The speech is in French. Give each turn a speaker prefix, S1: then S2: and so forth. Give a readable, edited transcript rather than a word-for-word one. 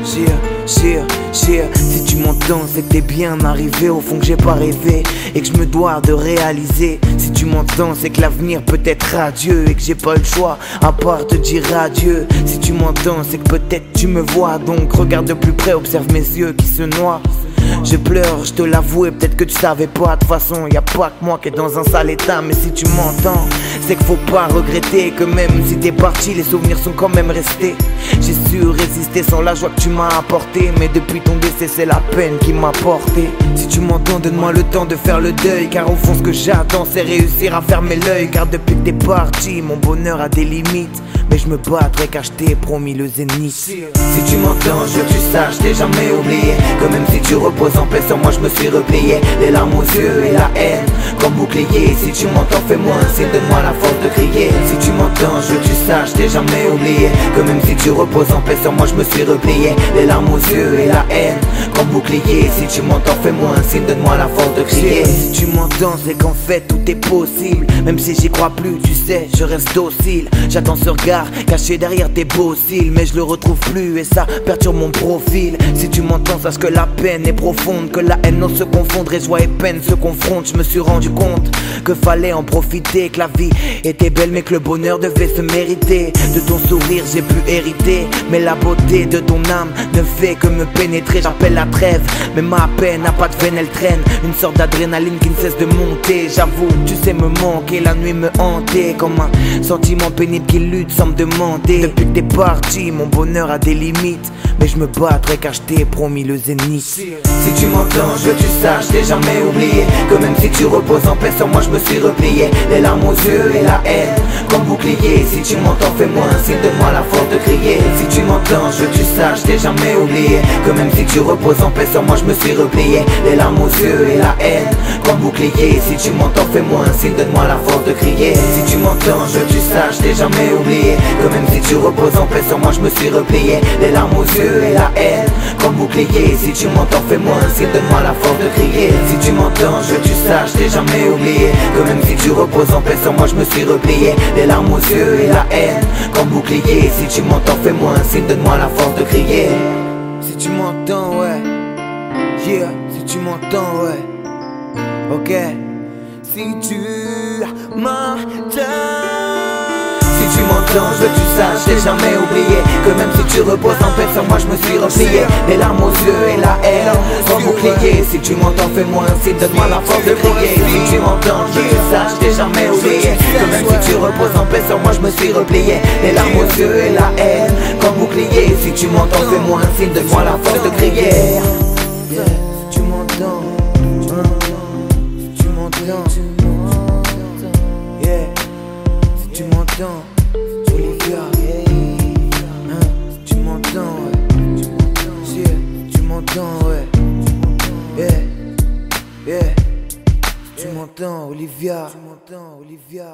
S1: Si tu m'entends, c'est que t'es bien arrivé au fond que j'ai pas rêvé et que je me dois de réaliser. Si tu m'entends, c'est que l'avenir peut être radieux et que j'ai pas le choix à part te dire adieu. Si tu m'entends, c'est que peut-être tu me vois, donc regarde de plus près, observe mes yeux qui se noient. Je pleure, je te l'avoue, et peut-être que tu savais pas. De toute façon, y a pas que moi qui est dans un sale état. Mais si tu m'entends, c'est qu'il faut pas regretter que même si t'es parti, les souvenirs sont quand même restés. J'ai su résister sans la joie que tu m'as apportée, mais depuis ton décès, c'est la peine qui m'a porté. Si tu m'entends, donne-moi le temps de faire le deuil, car au fond ce que j'attends, c'est réussir à fermer l'œil. Car depuis que t'es parti, mon bonheur a des limites, mais je me battrai car je t'ai promis le zénith. Si tu m'entends, je veux que tu saches, t'ai jamais oublié que même si tu reposes en paix sur moi, je me suis replié. Les larmes aux yeux et la haine comme bouclier. Si tu m'entends, fais-moi un signe, donne-moi la force de crier. Si tu m'entends, je veux que tu saches, t'ai jamais oublié que même si tu reposes en paix sur moi, je me suis replié. Les larmes aux yeux et la haine comme bouclier. Si tu m'entends, fais-moi un signe, donne-moi la force de crier. Si tu m'entends, c'est qu'en fait tout est possible. Même si j'y crois plus, tu sais, je reste docile. J'attends ce regard caché derrière tes beaux cils, mais je le retrouve plus et ça perturbe mon profil. Si tu m'entends, sache que la peine est profonde, que la haine n'ose se confondre et joie et peine se confrontent. Je me suis rendu compte que fallait en profiter, que la vie était belle mais que le bonheur devait se mériter. De ton sourire j'ai pu hériter, mais la beauté de ton âme ne fait que me pénétrer. J'appelle la trêve, mais ma peine n'a pas de veine, elle traîne une sorte d'adrénaline qui ne cesse de monter. J'avoue, tu sais me manquer, la nuit me hanter comme un sentiment pénible qui lutte sans me demander. Depuis que t'es parti, mon bonheur a des limites, mais je me battrai car je t'ai promis le zénith. Si tu m'entends, je veux que tu saches, t'ai jamais oublié que même si tu reposes en paix sur moi, je me suis replié. Les larmes aux yeux et la haine comme bouclier. Si tu m'entends, fais-moi un signe, donne-moi la force de crier. Si tu m'entends, je veux que tu saches, t'ai jamais oublié que même si tu reposes en paix sur moi, je me suis replié. Les larmes aux yeux et la haine comme bouclier. Si tu m'entends, fais-moi un signe, donne-moi la force de crier. Si tu m'entends, je veux que tu saches, t'ai jamais oublié que même si tu reposes en paix sur moi, je me suis replié. Les larmes aux yeux et la haine comme bouclier. Si tu m'entends, fais-moi un signe, donne-moi la force de crier. Si tu m'entends, je veux que tu saches, t'ai jamais oublié que même si tu reposes en paix sur moi, je me suis replié. Les larmes aux yeux et la haine comme bouclier. Si tu m'entends, fais-moi un signe, donne-moi la force de crier. Si tu m'entends, ouais, yeah, si tu m'entends, ouais, ok. Si tu m'entends, si tu m'entends, je veux que tu saches, j'ai jamais oublié que même si tu reposes en paix sur moi, je me suis replié. Les larmes aux yeux et la haine comme bouclier. Si tu m'entends, fais-moi un signe, donne-moi la force de crier. Si tu m'entends, je veux que tu saches, j'ai jamais oublié que même si tu reposes en paix sur moi, je me suis replié. Les larmes aux yeux et la haine comme bouclier. Si tu m'entends, fais-moi un signe, donne-moi la force de crier. Si tu m'entends, si tu m'entends, yeah, si tu m'entends, Olivia, tu m'entends, ouais, tu m'entends, ouais, yeah, tu m'entends, Olivia, tu m'entends, Olivia.